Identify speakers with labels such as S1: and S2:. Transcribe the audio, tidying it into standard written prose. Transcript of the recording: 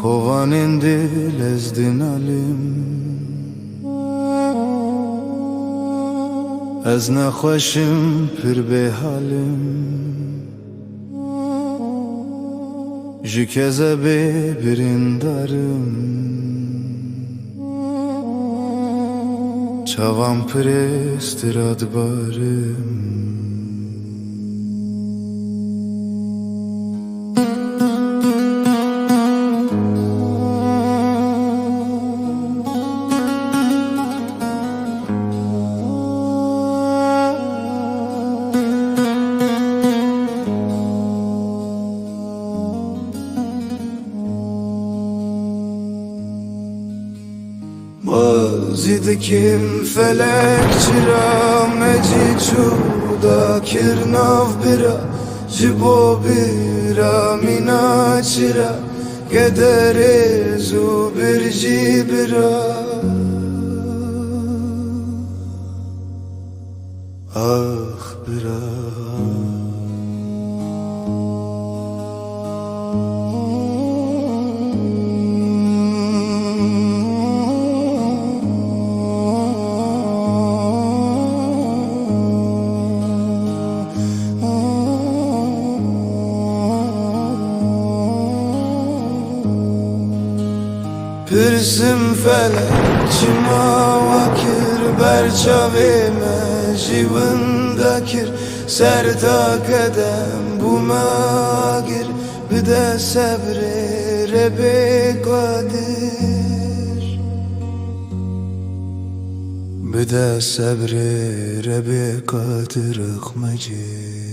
S1: Kovan indi lezdin alim Ez nexweşim pir bêhalim Ji kezebê birîndarim Çavan pirê stiradbarim Zidikim felek çira Mecicuda kirnav bira Jibo bira mina çira Gedere zu birci bira Ah bira Pirsim felek çima vakir Berçavime jivindakir Serta kedem bu magir Bide sebre rebe kadir Bide sebre rebe kadir ıkmacir